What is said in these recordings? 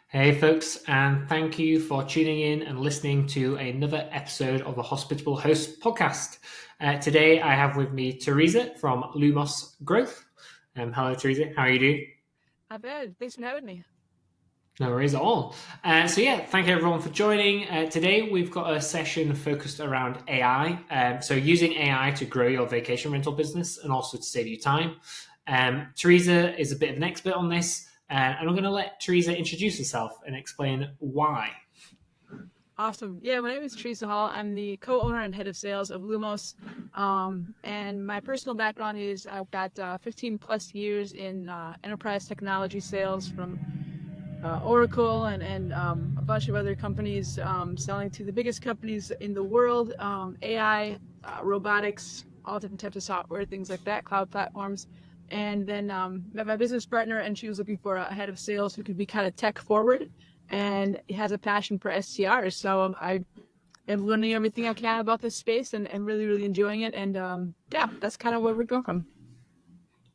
Hey, folks, and thank you for tuning in and listening to another episode of the Hospitable Hosts podcast. Today, I have with me Theresa from Lumos Growth. Hello, Theresa. How are you doing? Not bad. Thanks for having me. No worries at all. Thank you everyone for joining. Today, we've got a session focused around AI. So, using AI to grow your vacation rental business and also to save you time. Theresa is a bit of an expert on this. And I'm going to let Theresa introduce herself and explain why. Awesome. Yeah, my name is Theresa Holl. I'm the co-owner and head of sales of Lumos. And my personal background is I've got 15 plus years in enterprise technology sales from Oracle and a bunch of other companies, selling to the biggest companies in the world, AI, robotics, all different types of software, things like that, cloud platforms. And then met my business partner, and she was looking for a head of sales who could be kind of tech forward and has a passion for STRs. So I am learning everything I can about this space and really, really enjoying it. And yeah, that's kind of where we're going from.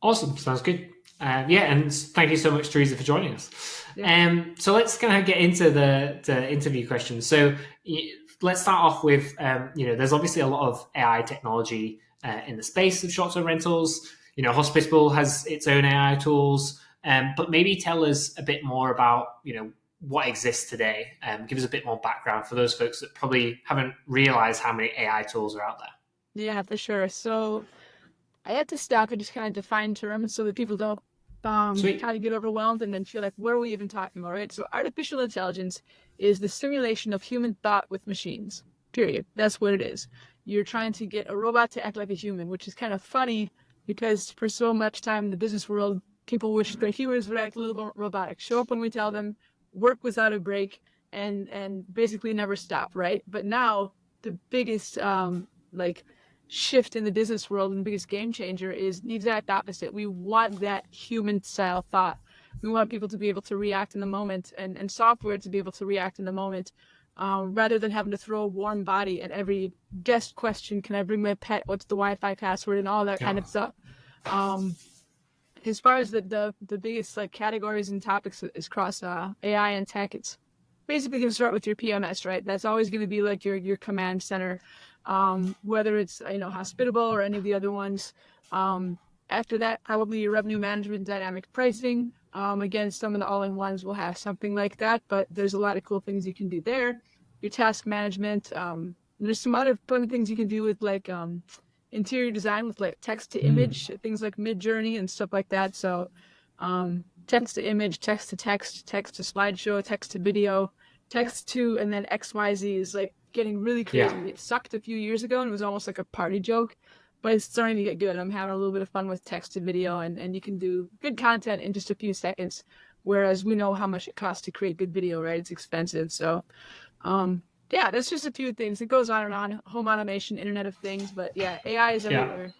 Awesome. Sounds good. And thank you so much, Theresa, for joining us. Yeah. So let's kind of get into the interview questions. So let's start off with, there's obviously a lot of AI technology in the space of short-term rentals. Hospitable has its own AI tools, but maybe tell us a bit more about, what exists today. Give us a bit more background for those folks that probably haven't realized how many AI tools are out there. Yeah, for sure. So I had to stop and just kind of define terms so that people don't Sweet. kind of get overwhelmed and then feel like, what are we even talking about, right? So artificial intelligence is the simulation of human thought with machines, period. That's what it is. You're trying to get a robot to act like a human, which is kind of funny because for so much time in the business world, people wish their humans would act a little more robotic, show up when we tell them, work without a break, and basically never stop, right? But now the biggest like shift in the business world and the biggest game changer is the exact opposite. We want that human style thought. We want people to be able to react in the moment and software to be able to react in the moment, rather than having to throw a warm body at every guest question. Can I bring my pet? What's the Wi-Fi password and all that kind of stuff. Um, as far as the biggest like categories and topics is across AI and tech, it's basically going to start with your PMS, right? That's always going to be like your command center, whether it's Hospitable or any of the other ones. After that, probably your revenue management, dynamic pricing. Again, some of the all-in-ones will have something like that, but there's a lot of cool things you can do there. Your task management. There's some other fun things you can do with like interior design with like text to image, things like Mid-Journey and stuff like that. So text to image, text to text, text to slideshow, text to video, text to, and then XYZ is like getting really crazy. Yeah. It sucked a few years ago and it was almost like a party joke, but it's starting to get good. I'm having a little bit of fun with text to video, and you can do good content in just a few seconds. Whereas we know how much it costs to create good video, right? It's expensive. So, yeah, that's just a few things. It goes on and on. Home automation, Internet of Things, but yeah, AI is Yeah. everywhere.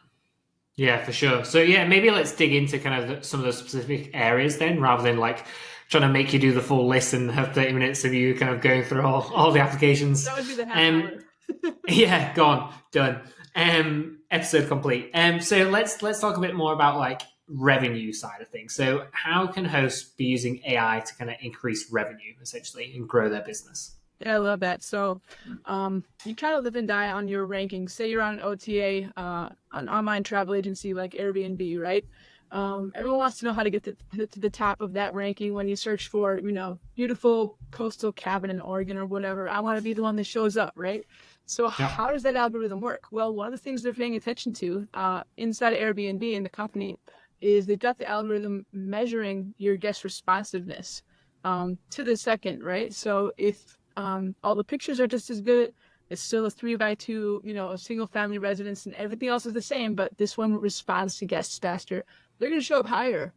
Yeah, for sure. So yeah, maybe let's dig into kind of some of the specific areas then, rather than like trying to make you do the full list and have 30 minutes of you kind of going through all the applications. That would be the half Um, hour. yeah, gone, done. Episode complete. So let's talk a bit more about like revenue side of things. So how can hosts be using AI to kind of increase revenue essentially and grow their business? Yeah, I love that. So, you kind of live and die on your rankings. Say you're on an OTA, an online travel agency like Airbnb, right? Everyone wants to know how to get to the top of that ranking when you search for, beautiful coastal cabin in Oregon or whatever. I want to be the one that shows up, right? So Yeah. how does that algorithm work? Well, one of the things they're paying attention to, inside of Airbnb and the company is they've got the algorithm measuring your guest responsiveness, to the second, right? So if all the pictures are just as good. It's still a 3x2, a single family residence, and everything else is the same, but this one responds to guests faster. They're going to show up higher.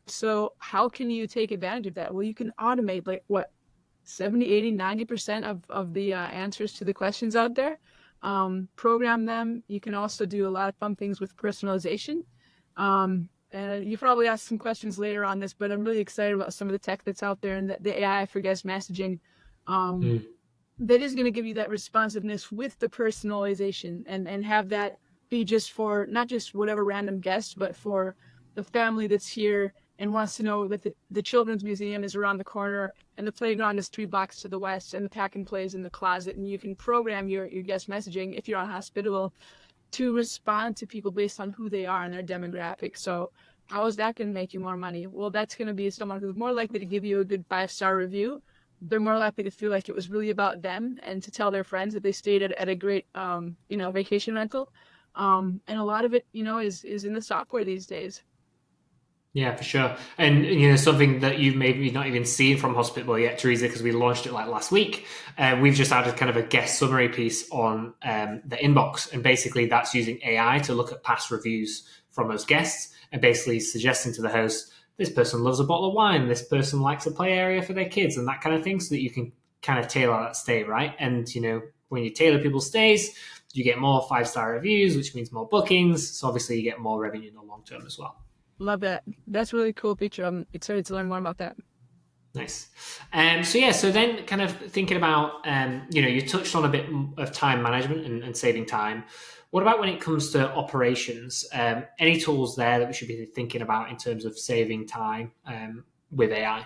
So how can you take advantage of that? Well, you can automate like what, 70, 80, 90% of the answers to the questions out there. Program them. You can also do a lot of fun things with personalization. And you probably ask some questions later on this, but I'm really excited about some of the tech that's out there and the AI for guest messaging, Mm. that is going to give you that responsiveness with the personalization and have that be just for not just whatever random guest, but for the family that's here and wants to know that the children's museum is around the corner and the playground is 3 blocks to the west and the pack and play is in the closet, and you can program your guest messaging if you're on Hospitable to respond to people based on who they are and their demographic. So how is that going to make you more money? Well, that's going to be someone who's more likely to give you a good 5-star review. They're more likely to feel like it was really about them and to tell their friends that they stayed at a great, vacation rental. And a lot of it, is in the software these days. Yeah, for sure. And something that you've maybe not even seen from Hospitable yet, Theresa, because we launched it like last week. We've just added kind of a guest summary piece on the inbox, and basically that's using AI to look at past reviews from those guests and basically suggesting to the host, this person loves a bottle of wine, this person likes a play area for their kids, and that kind of thing, so that you can kind of tailor that stay, right? And when you tailor people's stays, you get more 5-star reviews, which means more bookings. So obviously you get more revenue in the long term as well. Love that. That's a really cool feature. I'm excited to learn more about that. Nice. So then kind of thinking about, you touched on a bit of time management and saving time. What about when it comes to operations? Any tools there that we should be thinking about in terms of saving time with AI?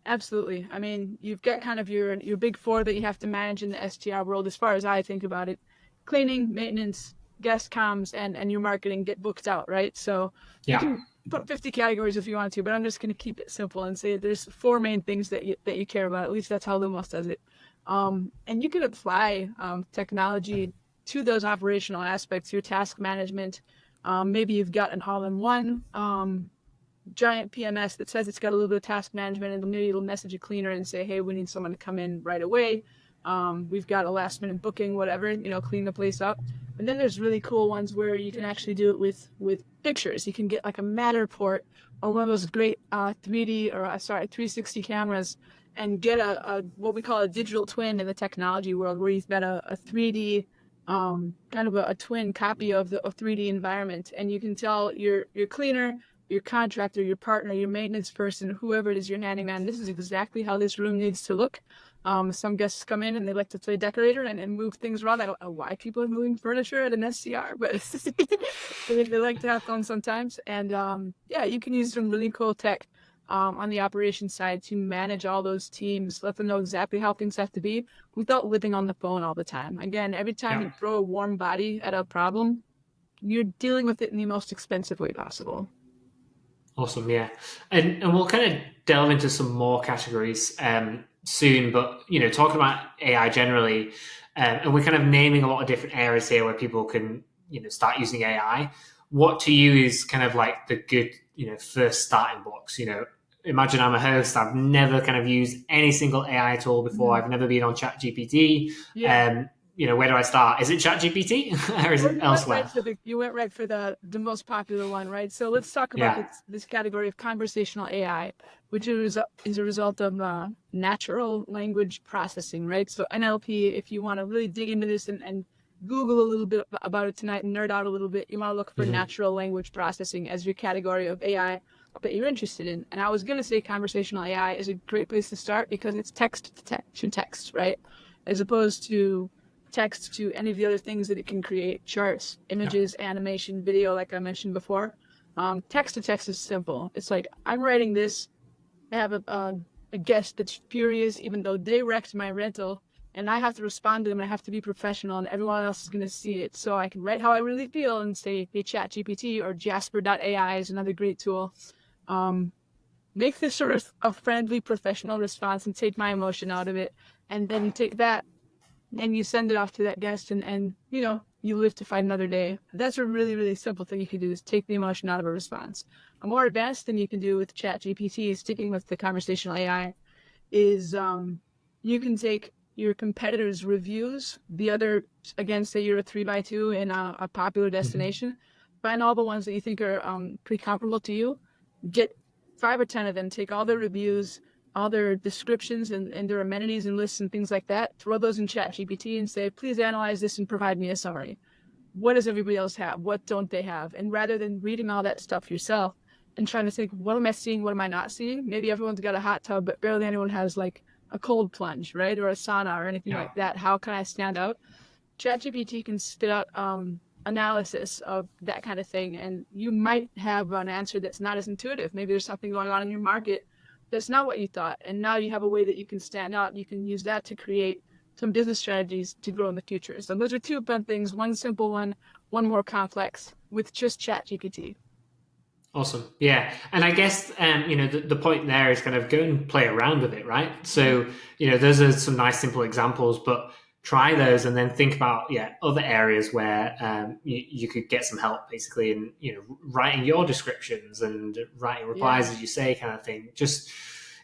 Absolutely. I mean, you've got kind of your big four that you have to manage in the STR world, as far as I think about it: cleaning, maintenance, guest comms, and your marketing get booked out, right? So you can put 50 categories if you want to, but I'm just going to keep it simple and say there's 4 main things that you care about. At least that's how Lumos does it. And you can apply technology to those operational aspects, your task management. Maybe you've got an all-in-one giant PMS that says it's got a little bit of task management, and maybe it'll message a cleaner and say, hey, we need someone to come in right away. We've got a last minute booking, whatever, clean the place up. And then there's really cool ones where you can actually do it with pictures. You can get like a Matterport or one of those great 360 cameras and get a what we call a digital twin in the technology world, where you've got a 3D kind of a twin copy of the 3D environment, and you can tell your cleaner, your contractor, your partner, your maintenance person, whoever it is, your handyman, this is exactly how this room needs to look. Some guests come in and they like to play decorator and move things around. I don't know why people are moving furniture at an SCR, but they like to have fun sometimes. And you can use some really cool tech on the operations side to manage all those teams, let them know exactly how things have to be without living on the phone all the time. Again, every time you throw a warm body at a problem, you're dealing with it in the most expensive way possible. Awesome, yeah. And we'll kind of delve into some more categories soon, but talking about AI generally, and we're kind of naming a lot of different areas here where people can start using AI. What to you is kind of like the good first starting blocks? Imagine I'm a host, I've never kind of used any single AI tool before. I've never been on ChatGPT. Where do I start? Is it ChatGPT or is it elsewhere? You went right for the most popular one, right? So let's talk about this category of conversational AI, which is a result of natural language processing, right? So NLP, if you want to really dig into this and Google a little bit about it tonight and nerd out a little bit, you want to look for natural language processing as your category of AI that you're interested in. And I was going to say conversational AI is a great place to start because it's text to text, right? As opposed to text to any of the other things that it can create: charts, images, animation, video, like I mentioned before. Text to text is simple. It's like, I'm writing this, I have a guest that's furious even though they wrecked my rental, and I have to respond to them, and I have to be professional, and everyone else is going to see it. So I can write how I really feel and say, hey, ChatGPT or Jasper.ai is another great tool. Make this sort of a friendly, professional response and take my emotion out of it. And then you take that and you send it off to that guest, and you live to fight another day. That's a really, really simple thing you can do, is take the emotion out of a response. A more advanced thing you can do with ChatGPT, sticking with the conversational AI, is you can take your competitors' reviews, the other, again, say you're a 3x2 in a popular destination, find all the ones that you think are pretty comparable to you, get 5 or 10 of them, take all their reviews, all their descriptions and their amenities and lists and things like that, throw those in ChatGPT and say, please analyze this and provide me a summary. What does everybody else have? What don't they have? And rather than reading all that stuff yourself and trying to think, what am I seeing? What am I not seeing? Maybe everyone's got a hot tub, but barely anyone has like a cold plunge, right? Or a sauna or anything like that. How can I stand out? ChatGPT can spit out analysis of that kind of thing, and you might have an answer that's not as intuitive. Maybe there's something going on in your market that's not what you thought, and now you have a way that you can stand out. You can use that to create some business strategies to grow in the future. So those are two fun things, one simple one more complex, with just ChatGPT. Awesome. Yeah. And I guess, the point there is kind of go and play around with it, right? So, those are some nice, simple examples, but try those and then think about, other areas where you could get some help, basically, in, writing your descriptions and writing replies, as you say, kind of thing. Just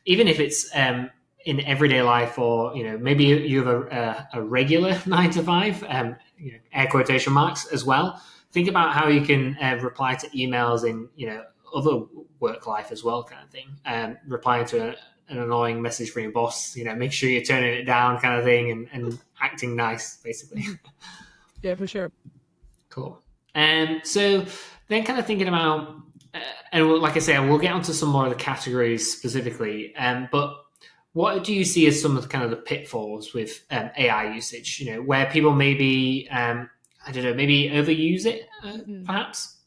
even if it's in everyday life, or, maybe you have a regular 9 to 5, air quotation marks as well. Think about how you can reply to emails in other work life as well, kind of thing. Replying to an annoying message from your boss, make sure you're turning it down, kind of thing, and acting nice, basically. Yeah, for sure. Cool. So then, kind of thinking about, and like I say, we'll get onto some more of the categories specifically. But what do you see as some of the kind of the pitfalls with AI usage? Where people maybe I don't know, maybe overuse it, perhaps?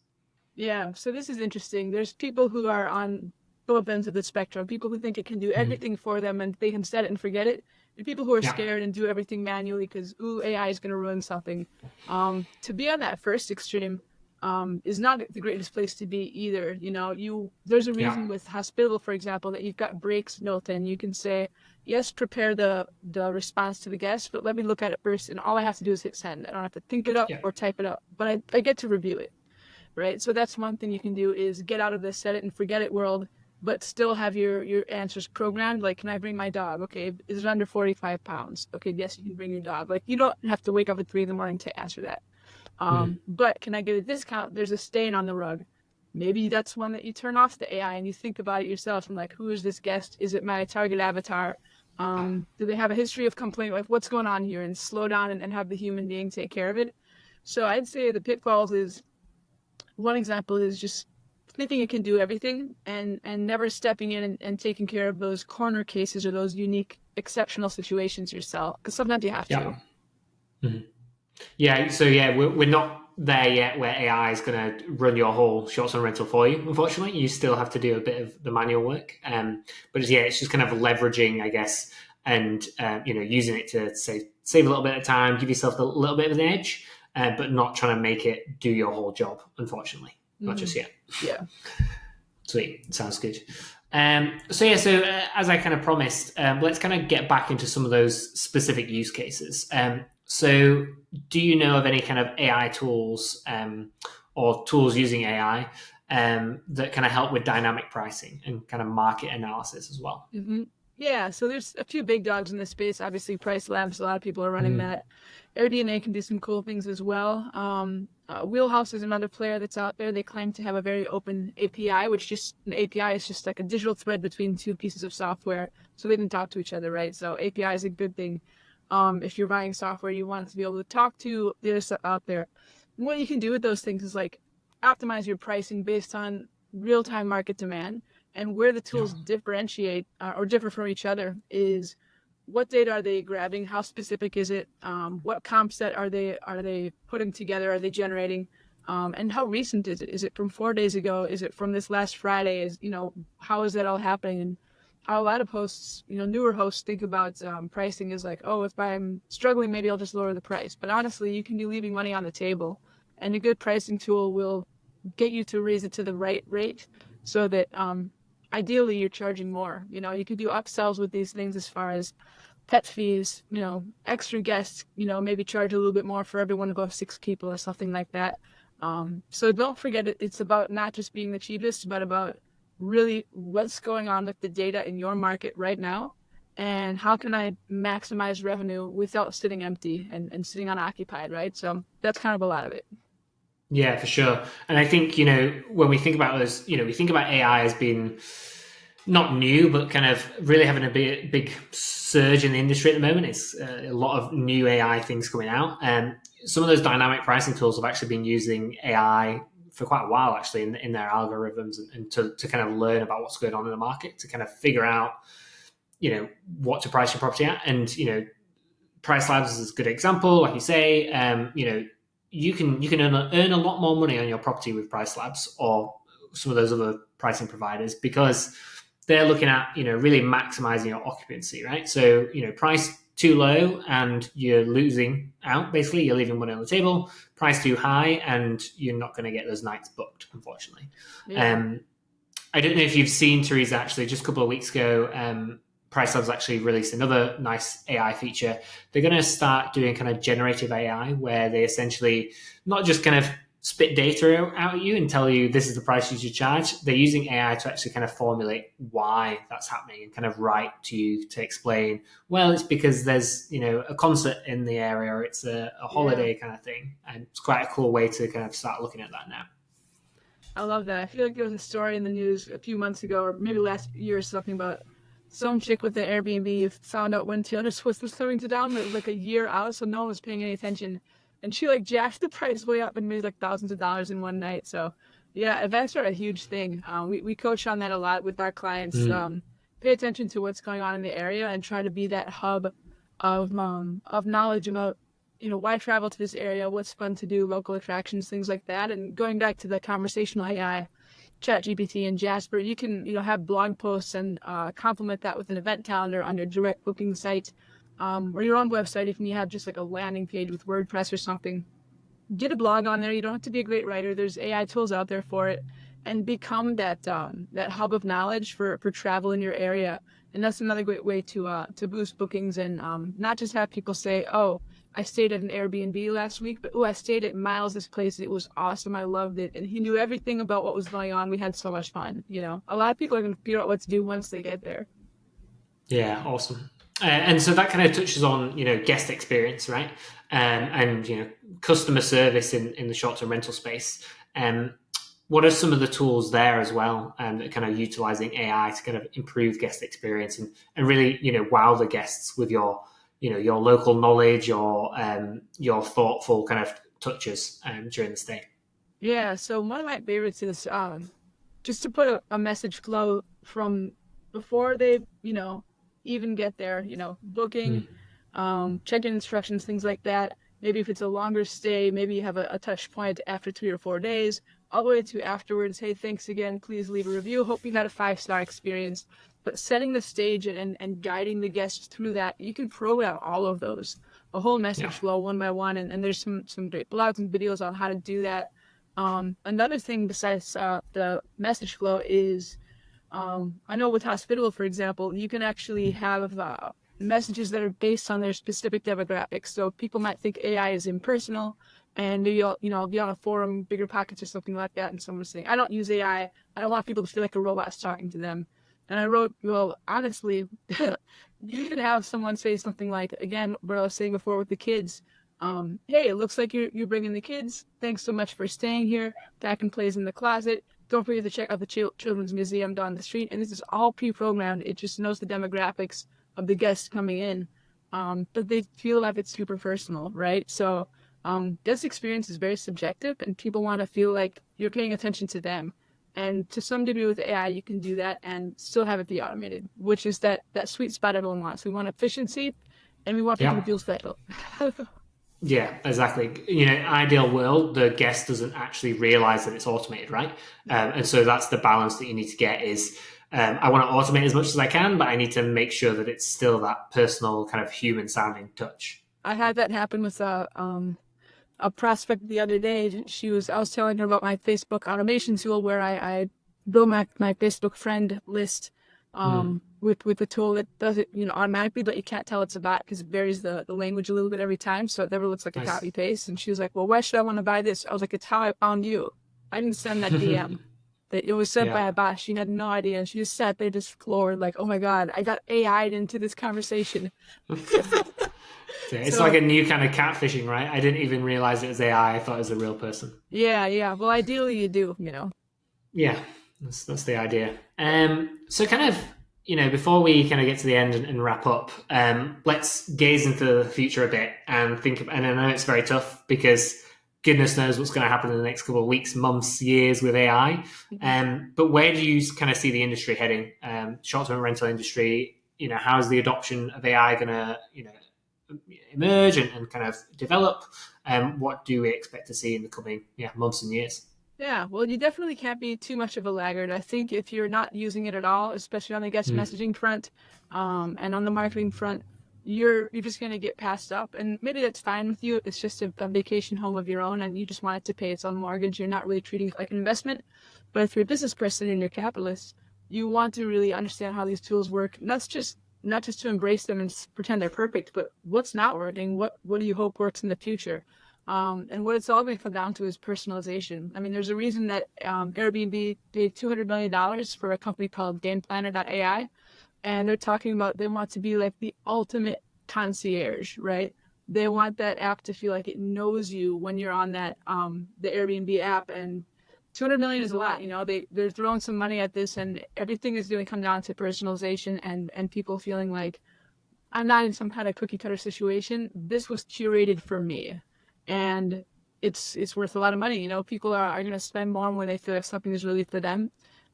Yeah, so this is interesting. There's people who are on both ends of the spectrum, people who think it can do everything for them and they can set it and forget it, and people who are scared and do everything manually because, AI is going to ruin something. To be on that first extreme is not the greatest place to be either. There's a reason with Hospitable, for example, that you've got breaks built in. You can say, yes, prepare the response to the guest, but let me look at it first, and all I have to do is hit send. I don't have to think it up or type it up, but I get to review it, right? So that's one thing you can do, is get out of this set it and forget it world, but still have your answers programmed. Like, can I bring my dog? Okay, is it under 45 pounds? Okay, yes, you can bring your dog. Like, you don't have to wake up at 3 a.m. to answer that. But can I get a discount? There's a stain on the rug. Maybe that's one that you turn off the AI and you think about it yourself. I'm like, who is this guest? Is it my target avatar? Do they have a history of complaint? Like, what's going on here? And slow down and have the human being take care of it. So I'd say the pitfalls is, one example is just thinking it can do everything and never stepping in and taking care of those corner cases or those unique, exceptional situations yourself. Because sometimes you have to. Mm-hmm. Yeah, so we're not there yet where AI is going to run your whole short-term rental for you. Unfortunately, you still have to do a bit of the manual work. But it's just kind of leveraging, I guess, and using it to save a little bit of time, give yourself a little bit of an edge, but not trying to make it do your whole job. Unfortunately, not just yet. Yeah. Sweet, sounds good. So as I kind of promised, let's kind of get back into some of those specific use cases. So do you know of any kind of AI tools or tools using AI that kind of help with dynamic pricing and kind of market analysis as well? Mm-hmm. Yeah, so there's a few big dogs in this space. Obviously, Price Labs, a lot of people are running that. AirDNA can do some cool things as well. Wheelhouse is another player that's out there. They claim to have a very open API, an API is just like a digital thread between two pieces of software, so they can talk to each other, right? So API is a good thing. If you're buying software, you want to be able to talk to the other stuff out there. And what you can do with those things is like optimize your pricing based on real-time market demand. And where the tools differentiate or differ from each other is, what data are they grabbing? How specific is it? What comp set are they putting together? Are they generating? And how recent is it? Is it from 4 days ago? Is it from this last Friday? How is that all happening? And how a lot of hosts, newer hosts, think about pricing is like, oh, if I'm struggling, maybe I'll just lower the price. But honestly, you can be leaving money on the table, and a good pricing tool will get you to raise it to the right rate, so that ideally you're charging more. You can do upsells with these things as far as pet fees, extra guests, maybe charge a little bit more for everyone above 6 people or something like that. So don't forget, it's about not just being the cheapest, but about really what's going on with the data in your market right now, and how can I maximize revenue without sitting empty and sitting unoccupied, right? So that's kind of a lot of it. Yeah, for sure. And I think, when we think about those, we think about AI as being not new, but kind of really having a big surge in the industry at the moment. It's a lot of new AI things coming out. And some of those dynamic pricing tools have actually been using AI for quite a while, actually, in their algorithms, and to kind of learn about what's going on in the market, to kind of figure out, what to price your property at. And, Price Labs is a good example, like you say. you can earn a lot more money on your property with Price Labs or some of those other pricing providers, because they're looking at, really maximizing your occupancy, right? So, price too low and you're losing out, basically. You're leaving money on the table. Price too high and you're not going to get those nights booked, unfortunately. Yeah. I don't know if you've seen, Theresa, actually, just a couple of weeks ago, Price Labs actually released another nice AI feature. They're going to start doing kind of generative AI, where they essentially not just kind of spit data out at you and tell you this is the price you should charge. They're using AI to actually kind of formulate why that's happening and kind of write to you to explain, well, it's because there's, a concert in the area, or it's a holiday kind of thing. And it's quite a cool way to kind of start looking at that now. I love that. I feel like there was a story in the news a few months ago, or maybe last year, or something about some chick with the Airbnb found out when Taylor Swift was coming to town, like a year out, so no one was paying any attention. And she like jacked the price way up and made like thousands of dollars in one night. So yeah, events are a huge thing. We coach on that a lot with our clients. Pay attention to what's going on in the area and try to be that hub of knowledge about, why travel to this area, what's fun to do, local attractions, things like that. And going back to the conversational AI, ChatGPT and Jasper, you can, have blog posts and complement that with an event calendar on your direct booking site, or your own website. If you have just like a landing page with WordPress or something, get a blog on there. You don't have to be a great writer. There's AI tools out there for it, and become that hub of knowledge for travel in your area. And that's another great way to boost bookings, and not just have people say, oh, I stayed at an Airbnb last week, but I stayed at Miles' place. It was awesome. I loved it. And he knew everything about what was going on. We had so much fun. A lot of people are going to figure out what to do once they get there. Yeah, awesome. And so that kind of touches on, guest experience, right? And customer service in the short-term rental space. What are some of the tools there as well, that kind of utilizing AI to kind of improve guest experience and really, wow the guests with your local knowledge, or your thoughtful kind of touches during the stay? Yeah, so one of my favorites is just to put a message flow from before they, even get there, booking, check-in instructions, things like that. Maybe if it's a longer stay, maybe you have a touch point after 3 or 4 days, all the way to afterwards. Hey, thanks again. Please leave a review. Hope you had a 5-star experience. But setting the stage and guiding the guests through that, you can program all of those, a whole message flow one by one. And there's some great blogs and videos on how to do that. Another thing besides the message flow is, I know with Hospitable, for example, you can actually have messages that are based on their specific demographics. So people might think AI is impersonal, and maybe I'll be on a forum, Bigger Pockets or something like that, and someone's saying, I don't use AI. I don't want people to feel like a robot's talking to them. And I wrote, well, honestly, you could have someone say something like, again, what I was saying before with the kids, hey, it looks like you're bringing the kids. Thanks so much for staying here. Back and plays in the closet. Don't forget to check out the Children's Museum down the street. And this is all pre-programmed. It just knows the demographics of the guests coming in. But they feel like it's super personal, right? So this experience is very subjective, and people want to feel like you're paying attention to them. And to some degree with AI, you can do that and still have it be automated, which is that sweet spot everyone wants. We want efficiency, and we want people to feel special. Yeah, exactly. Ideal world, the guest doesn't actually realize that it's automated, right? And so that's the balance that you need to get is, I want to automate as much as I can, but I need to make sure that it's still that personal kind of human sounding touch. I had that happen with a prospect the other day. I was telling her about my Facebook automation tool, where I build my Facebook friend list with a tool that does it automatically, but you can't tell it's a bot because it varies the language a little bit every time, so it never looks like a copy paste. And she was like, well, why should I want to buy this? I was like, it's how I found you. I didn't send that DM. It was sent by a bot. She had no idea, and she just sat there just floored, like, oh my god, I got AI'd into this conversation. It's like a new kind of catfishing, right? I didn't even realize it was AI. I thought it was a real person. Yeah. Well, ideally you do, Yeah, that's the idea. So kind of, before we kind of get to the end and wrap up, let's gaze into the future a bit and think. And I know it's very tough because goodness knows what's going to happen in the next couple of weeks, months, years with AI. But where do you kind of see the industry heading? Short-term rental industry. How's the adoption of AI going to, emerge and kind of develop? what do we expect to see in the coming months and years? Yeah, well, you definitely can't be too much of a laggard. I think if you're not using it at all, especially on the guest messaging front, and on the marketing front, you're just going to get passed up. And maybe that's fine with you. It's just a vacation home of your own, and you just want it to pay its own mortgage. You're not really treating it like an investment. But if you're a business person and you're a capitalist, you want to really understand how these tools work. Not just to embrace them and pretend they're perfect, but what's not working. What do you hope works in the future? And what it's all going to come down to is personalization. I mean, there's a reason that Airbnb paid $200 million for a company called GamePlanner.ai, and they're talking about they want to be like the ultimate concierge, right? They want that app to feel like it knows you when you're on that the Airbnb app. And 200 million is a lot, they're throwing some money at this, and everything is going to come down to personalization and people feeling like I'm not in some kind of cookie cutter situation. This was curated for me. And it's worth a lot of money. People are going to spend more when they feel like something is really for them.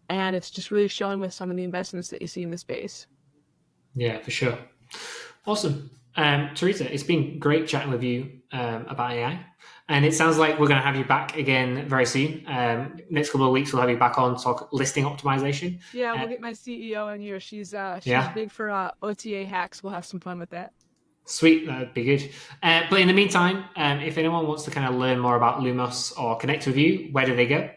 And it's just really showing with some of the investments that you see in the space. Yeah, for sure. Awesome. Theresa, it's been great chatting with you about AI. And it sounds like we're going to have you back again very soon. Next couple of weeks, we'll have you back on to talk listing optimization. Yeah, we'll get my CEO in here. She's big for OTA hacks. We'll have some fun with that. Sweet, that'd be good. But in the meantime, if anyone wants to kind of learn more about Lumos or connect with you, where do they go?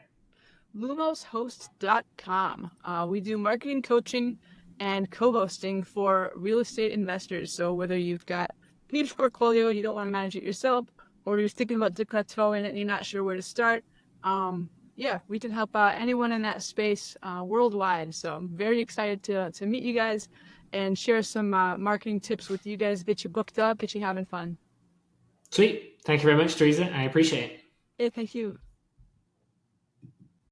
LumosHosts.com. We do marketing coaching and co-hosting for real estate investors. So whether you've got a huge portfolio and you don't want to manage it yourself, or you're thinking about dip plateau in it and you're not sure where to start, we can help anyone in that space worldwide. So I'm very excited to meet you guys and share some marketing tips with you guys, get you booked up, get you having fun. Sweet. Thank you very much, Theresa. I appreciate it. Yeah, thank you.